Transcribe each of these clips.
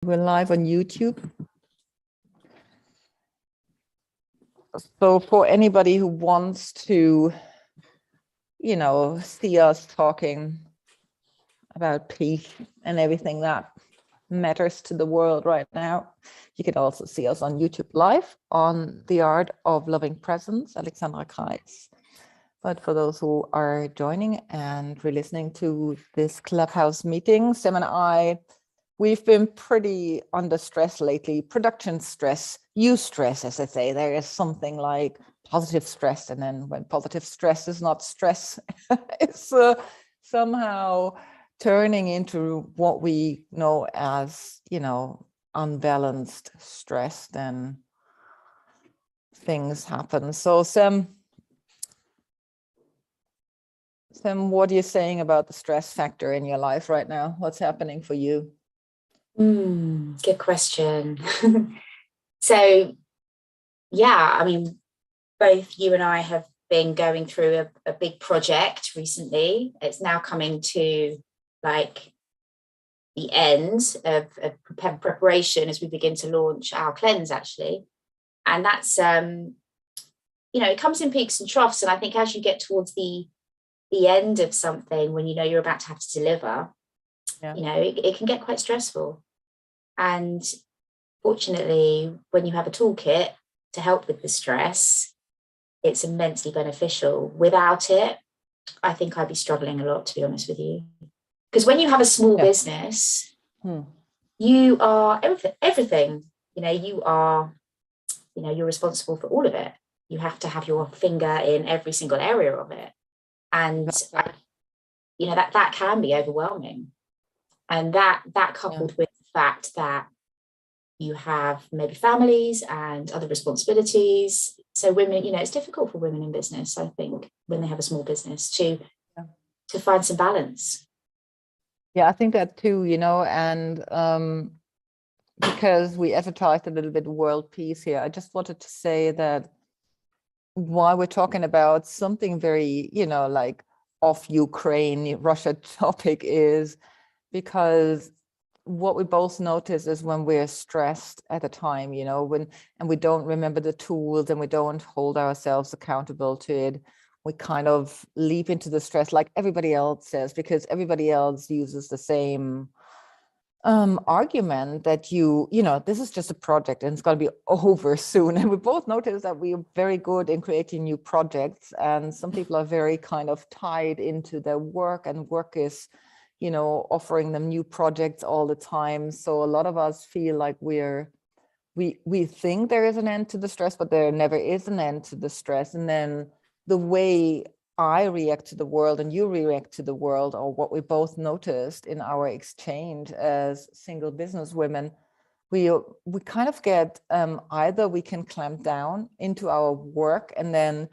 We're live on YouTube. So for anybody who wants to, see us talking about peace and everything that matters to the world right now, you can also see us on YouTube live on The Art of Loving Presence, Alexandra Kreis. But for those who are joining and re-listening to this Clubhouse meeting, Sam and I, we've been pretty under stress lately, production stress, eustress, as I say. There is something like positive stress, and then when positive stress is not stress, it's somehow turning into what we know as, unbalanced stress, then things happen. So Sam, what are you saying about the stress factor in your life right now? What's happening for you? Good question. So, yeah, I mean, both you and I have been going through a big project recently. It's now coming to like the end of preparation as we begin to launch our cleanse, actually. And that's, it comes in peaks and troughs. And I think as you get towards the end of something, when you're about to have to deliver, it can get quite stressful. And fortunately, when you have a toolkit to help with the stress, it's immensely beneficial. Without it, I think I'd be struggling a lot, to be honest with you. Because when you have a small business, you are everything. You're responsible for all of it. You have to have your finger in every single area of it. And, that can be overwhelming. And that coupled with the fact that you have maybe families and other responsibilities. So women, it's difficult for women in business, I think, when they have a small business to find some balance. Yeah, I think that too, and because we advertised a little bit world peace here, I just wanted to say that while we're talking about something very, like off Ukraine, Russia topic is because what we both notice is when we're stressed at a time, and we don't remember the tools and we don't hold ourselves accountable to it, we kind of leap into the stress like everybody else says, because everybody else uses the same argument that this is just a project and it's going to be over soon. And we both notice that we are very good in creating new projects, and some people are very kind of tied into their work, and work is offering them new projects all the time. So a lot of us feel like we think there is an end to the stress, but there never is an end to the stress. And then the way I react to the world and you react to the world, or what we both noticed in our exchange as single business women, we kind of get either we can clamp down into our work, and then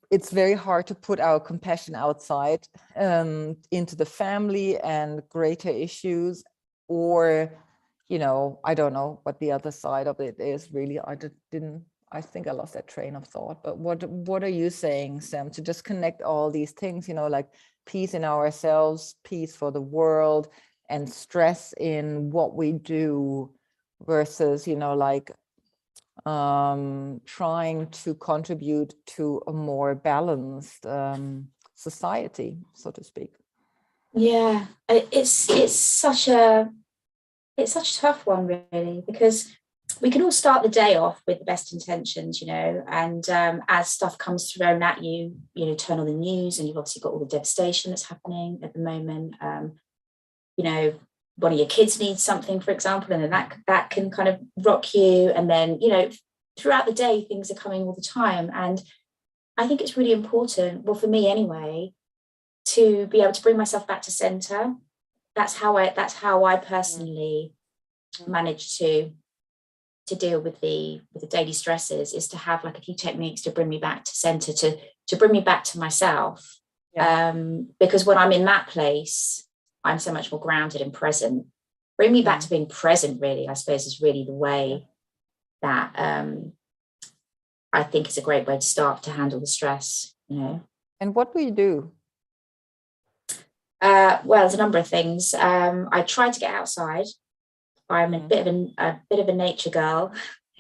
it's very hard to put our compassion outside into the family and greater issues, or, I don't know what the other side of it is really. I think I lost that train of thought. But what are you saying, Sam, to just connect all these things, like peace in ourselves, peace for the world, and stress in what we do versus, trying to contribute to a more balanced society, so to speak? Yeah, it's such a tough one, really, because we can all start the day off with the best intentions, and as stuff comes thrown at you, turn on the news and you've obviously got all the devastation that's happening at the moment. One of your kids needs something, for example, and then that can kind of rock you. And then, throughout the day, things are coming all the time. And I think it's really important, well, for me anyway, to be able to bring myself back to center. That's how I personally manage to deal with the daily stresses, is to have like a few techniques to bring me back to center, to bring me back to myself. Because when I'm in that place, I'm so much more grounded and present. Bring me back to being present, really, I suppose, is really the way that I think is a great way to start to handle the stress, And what do you do? Well, there's a number of things. I try to get outside. I'm a bit of a nature girl.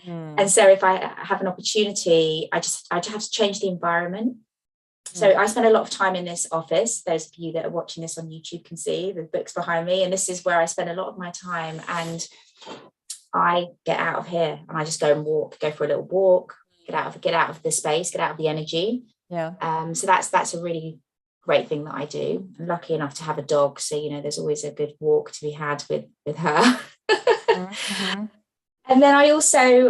Mm. And so if I have an opportunity, I just have to change the environment. So I spend a lot of time in this office. Those of you that are watching this on YouTube can see the books behind me. And this is where I spend a lot of my time. And I get out of here and I just go and walk, go for a little walk, get out of the space, get out of the energy. Yeah. So that's a really great thing that I do. I'm lucky enough to have a dog. So, you know, there's always a good walk to be had with her. Mm-hmm. And then I also,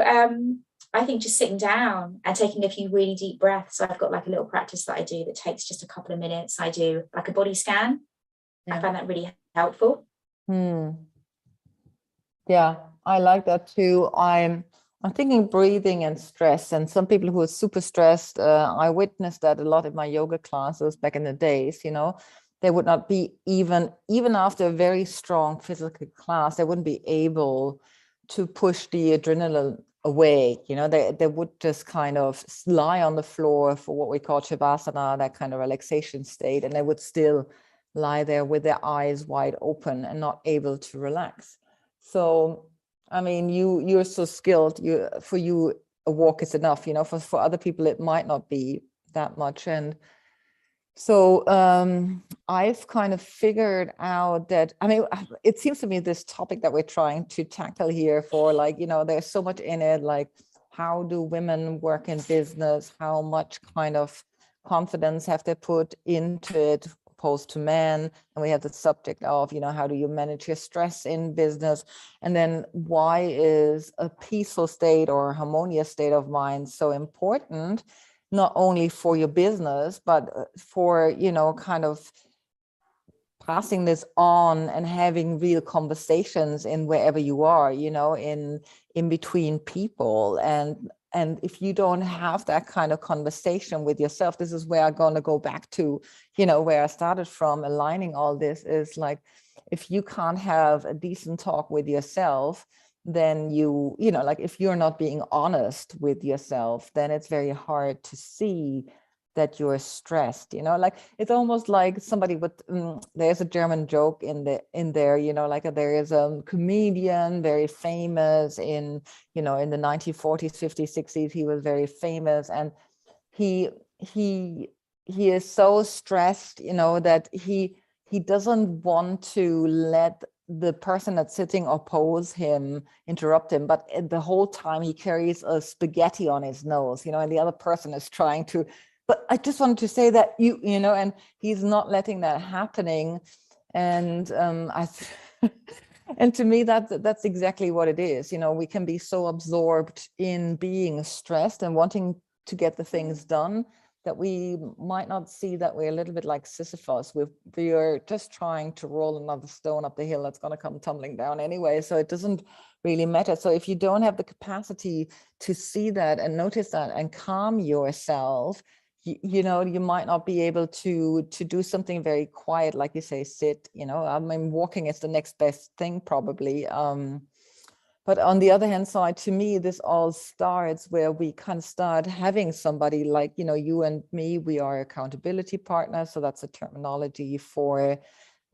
I think just sitting down and taking a few really deep breaths. So I've got like a little practice that I do that takes just a couple of minutes. I do like a body scan. Yeah. I find that really helpful. Yeah, I like that too. I'm thinking breathing and stress, and some people who are super stressed, I witnessed that a lot in my yoga classes back in the days, you know, they would not be even after a very strong physical class, they wouldn't be able to push the adrenaline away, you know, they would just kind of lie on the floor for what we call shavasana, that kind of relaxation state, and they would still lie there with their eyes wide open and not able to relax. So, I mean, you're so skilled. For you, a walk is enough. You know, for other people, it might not be that much. And so, I've kind of figured out that, I mean, it seems to me this topic that we're trying to tackle here for, like, you know, there's so much in it. Like, how do women work in business? How much kind of confidence have they put into it, opposed to men? And we have the subject of, you know, how do you manage your stress in business? And then why is a peaceful state or harmonious state of mind so important, not only for your business, but for, you know, kind of passing this on and having real conversations in wherever you are, you know, in between people. And if you don't have that kind of conversation with yourself, this is where I'm going to go back to, you know, where I started from. Aligning all this is like, if you can't have a decent talk with yourself, then you know, like if you're not being honest with yourself, then it's very hard to see that you're stressed, you know, like it's almost like somebody with there's a German joke in there, you know, like there is a comedian very famous in, you know, in the 1940s, 50s, 60s, he was very famous, and he is so stressed, you know, that he doesn't want to let the person that's sitting oppose him interrupt him, but the whole time he carries a spaghetti on his nose, you know, and the other person is trying to, but I just wanted to say that you know, and he's not letting that happening. And and to me, that's exactly what it is. You know, we can be so absorbed in being stressed and wanting to get the things done that we might not see that we're a little bit like Sisyphus. We are just trying to roll another stone up the hill that's going to come tumbling down anyway. So it doesn't really matter. So if you don't have the capacity to see that and notice that and calm yourself, you know, you might not be able to do something very quiet, like you say, sit, you know, I mean, walking is the next best thing probably. But on the other hand side, to me, this all starts where we kind of start having somebody like, you know, you and me, we are accountability partners. So that's a terminology for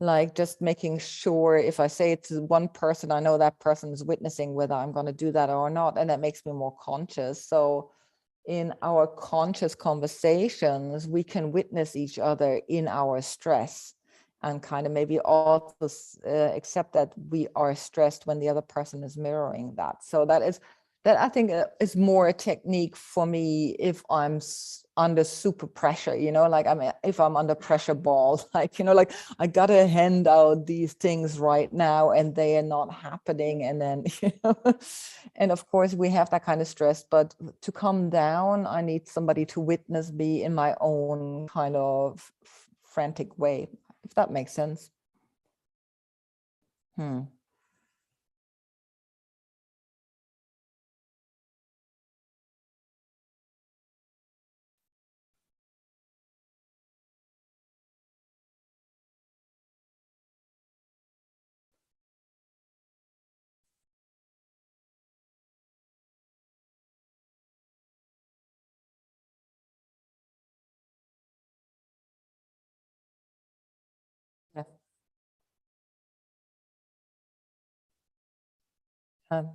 like just making sure if I say it to one person, I know that person is witnessing whether I'm going to do that or not. And that makes me more conscious. So in our conscious conversations, we can witness each other in our stress and kind of maybe also accept that we are stressed when the other person is mirroring that. So that I think is more a technique for me if I'm under super pressure, you know, like if I'm under pressure balls, like, you know, like I gotta hand out these things right now and they are not happening. And then, you know, and of course we have that kind of stress, but to come down, I need somebody to witness me in my own kind of frantic way, if that makes sense. Yeah. Um,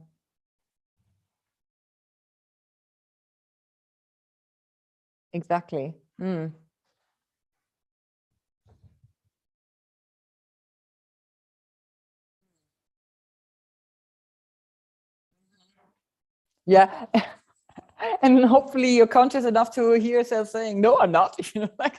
exactly. Yeah. And hopefully you're conscious enough to hear yourself saying, no, I'm not. Like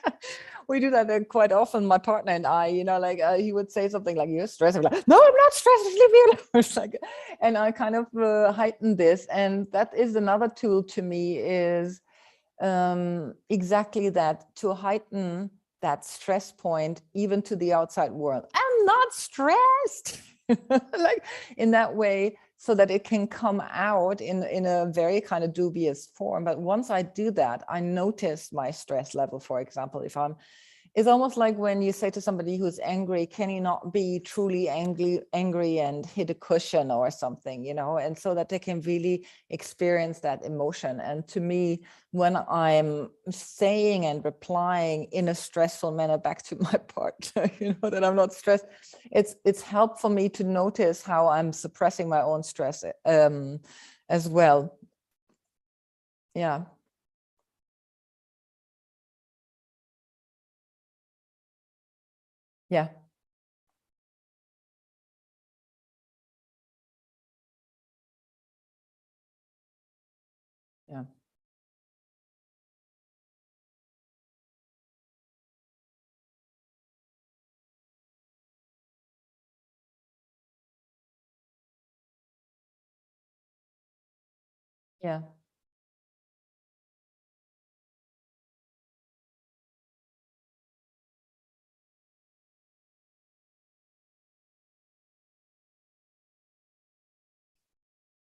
we do that quite often, my partner and I, like he would say something like, you're stressed. I'm like, no, I'm not stressed, leave me alone. It's like, and I kind of heighten this. And that is another tool to me, is exactly that, to heighten that stress point even to the outside world. I'm not stressed. Like in that way, so that it can come out in a very kind of dubious form. But once I do that, I notice my stress level. For example, if I'm, it's almost like when you say to somebody who's angry, can you not be truly angry and hit a cushion or something, and so that they can really experience that emotion. And to me, when I'm saying and replying in a stressful manner back to my partner, that I'm not stressed, it's helpful me to notice how I'm suppressing my own stress as well. Yeah. Yeah. Yeah. Yeah.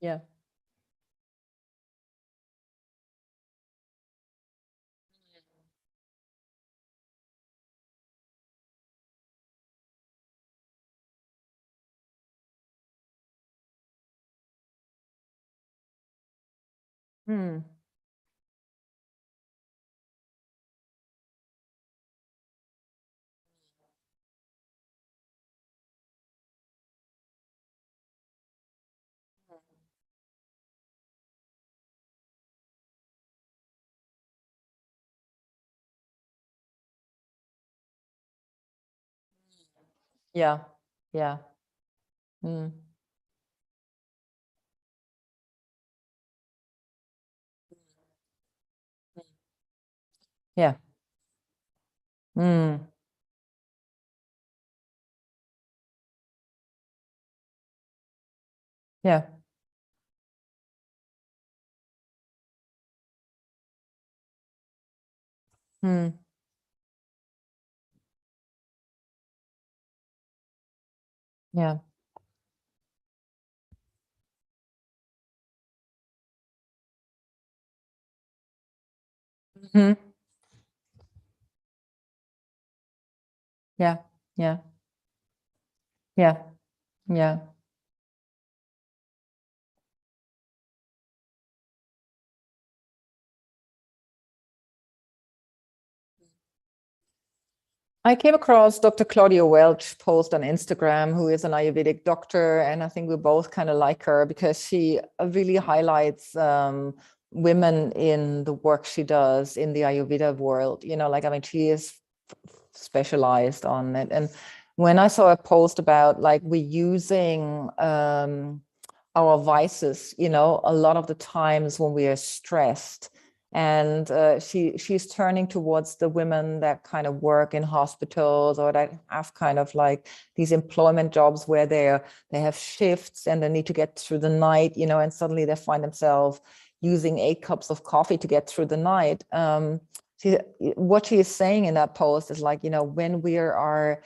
Yeah. Hmm. Yeah. Yeah. Hmm. Yeah. Hmm. Yeah. Hmm. Yeah. Hmm. Yeah. Yeah. Yeah. Yeah. I came across Dr. Claudia Welch post on Instagram, who is an Ayurvedic doctor, and I think we both kind of like her because she really highlights women in the work she does in the Ayurveda world. Like, I mean, she is specialized on it. And when I saw a post about like we're using our vices, a lot of the times when we are stressed, and she's turning towards the women that kind of work in hospitals or that have kind of like these employment jobs where they have shifts and they need to get through the night, and suddenly they find themselves using 8 cups of coffee to get through the night. What she is saying in that post is like, when we are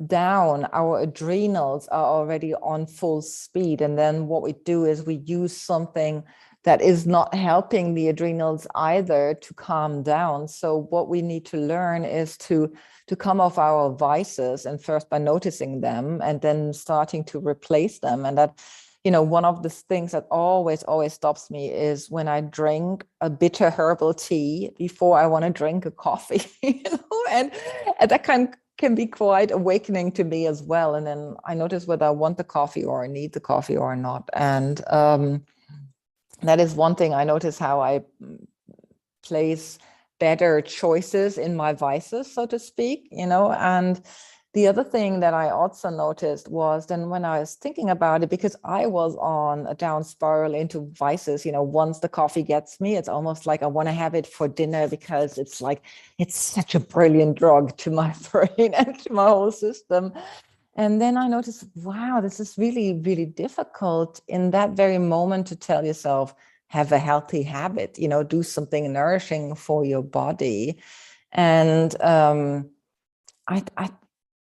down, our adrenals are already on full speed. And then what we do is we use something that is not helping the adrenals either to calm down. So what we need to learn is to come off our vices, and first by noticing them and then starting to replace them. And that, one of the things that always stops me is when I drink a bitter herbal tea before I want to drink a coffee, and that can be quite awakening to me as well. And then I notice whether I want the coffee or I need the coffee or not. And that is one thing I notice, how I place better choices in my vices, so to speak, and the other thing that I also noticed was then when I was thinking about it, because I was on a down spiral into vices, once the coffee gets me, it's almost like I want to have it for dinner, because it's like, it's such a brilliant drug to my brain and to my whole system. And then I noticed, wow, this is really, really difficult in that very moment to tell yourself, have a healthy habit, do something nourishing for your body. And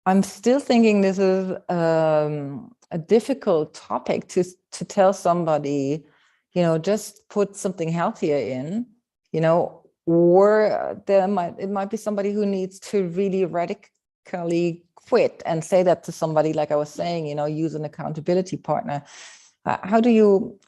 I'm still thinking this is a difficult topic to tell somebody, just put something healthier in, or it might be somebody who needs to really radically quit, and say that to somebody, like I was saying, use an accountability partner. How do you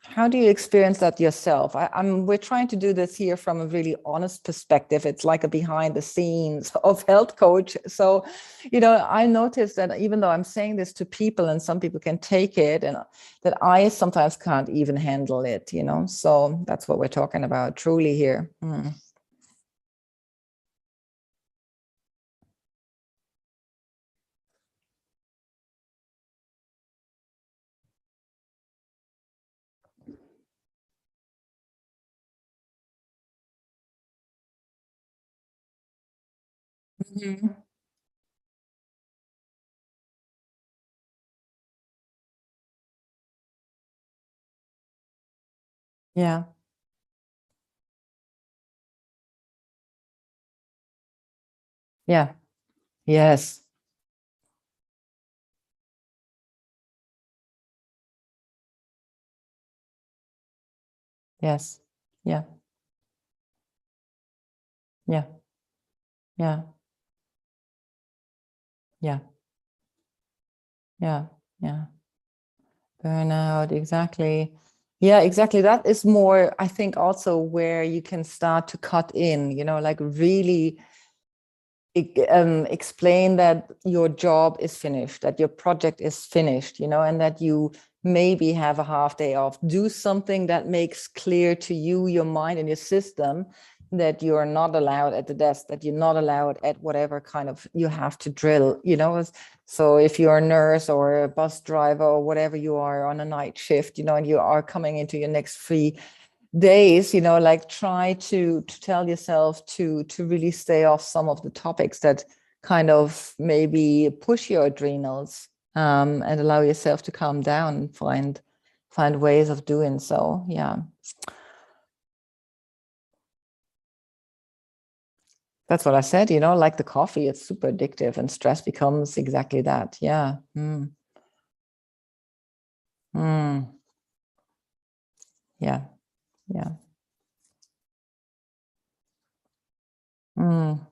experience that yourself? We're trying to do this here from a really honest perspective. It's like a behind the scenes of health coach. So, I noticed that even though I'm saying this to people and some people can take it, and that I sometimes can't even handle it, so that's what we're talking about truly here. Mhm. Yeah. Yeah. Yes. Yes. Yeah. Yeah. Yeah. Yeah. Yeah. Yeah. Burnout, exactly. Yeah, exactly. That is more, I think, also where you can start to cut in, like really explain that your job is finished, that your project is finished, and that you maybe have a half day off. Do something that makes clear to you, your mind and your system, that you're not allowed at the desk, that you're not allowed at whatever kind of you have to drill, So if you're a nurse or a bus driver or whatever you are on a night shift, and you are coming into your next free days, like try to tell yourself to really stay off some of the topics that kind of maybe push your adrenals, and allow yourself to calm down and find ways of doing so. Yeah, that's what I said, like the coffee, it's super addictive, and stress becomes exactly that. Yeah. Mm. Yeah. Yeah. Mm.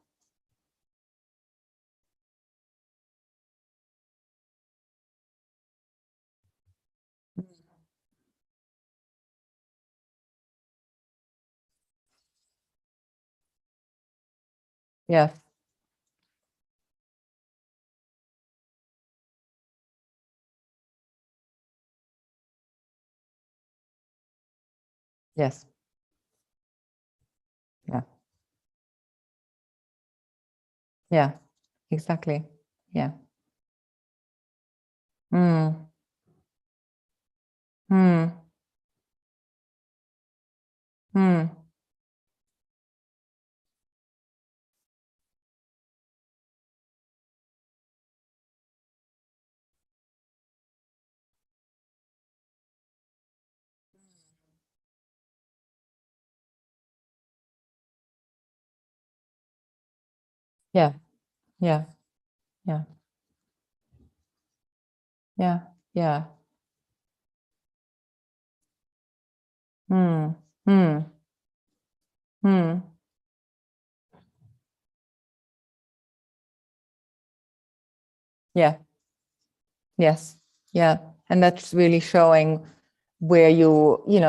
Yeah. Yes. Yeah. Yeah, exactly. Yeah. Mm. Mm. Mm. Yeah. Yeah. Yeah. Yeah. Yeah. Mm. Mm. Mm. Yeah. Yes. Yeah. And that's really showing where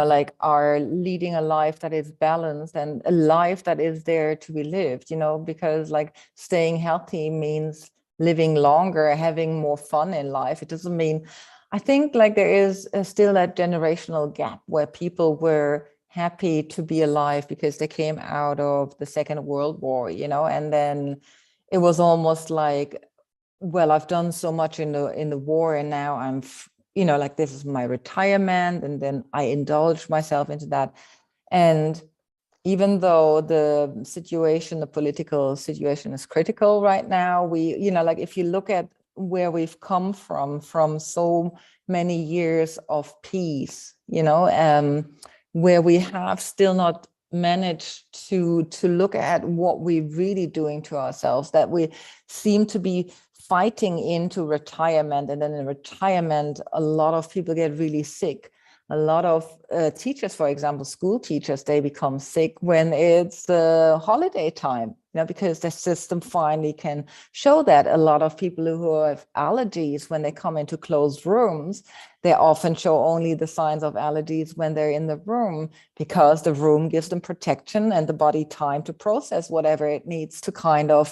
like are leading a life that is balanced, and a life that is there to be lived, because like staying healthy means living longer, having more fun in life. It doesn't mean, I think like there is still that generational gap where people were happy to be alive because they came out of the Second World War, you know, and then it was almost like, well, I've done so much in the war, and now I'm, you know, like this is my retirement, and then I indulged myself into that. And even though the situation, the political situation is critical right now, we, you know, like if you look at where we've come from so many years of peace, you know, where we have still not managed to look at what we're really doing to ourselves, that we seem to be fighting into retirement. And then in retirement, a lot of people get really sick. A lot of teachers, for example, school teachers, they become sick when it's the holiday time, you know, because the system finally can show that. A lot of people who have allergies, when they come into closed rooms, they often show only the signs of allergies when they're in the room, because the room gives them protection and the body time to process whatever it needs to kind of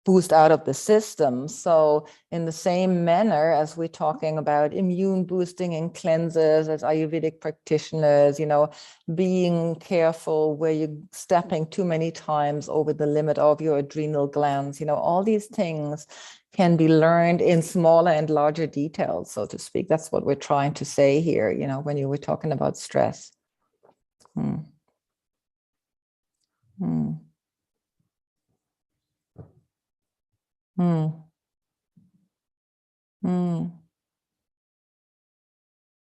boost out of the system. So in the same manner as we're talking about immune boosting and cleanses as Ayurvedic practitioners, you know, being careful where you're stepping too many times over the limit of your adrenal glands, you know, all these things can be learned in smaller and larger details, so to speak. That's what we're trying to say here, you know, when you were talking about stress. Hmm. Hmm. Hmm. Hmm.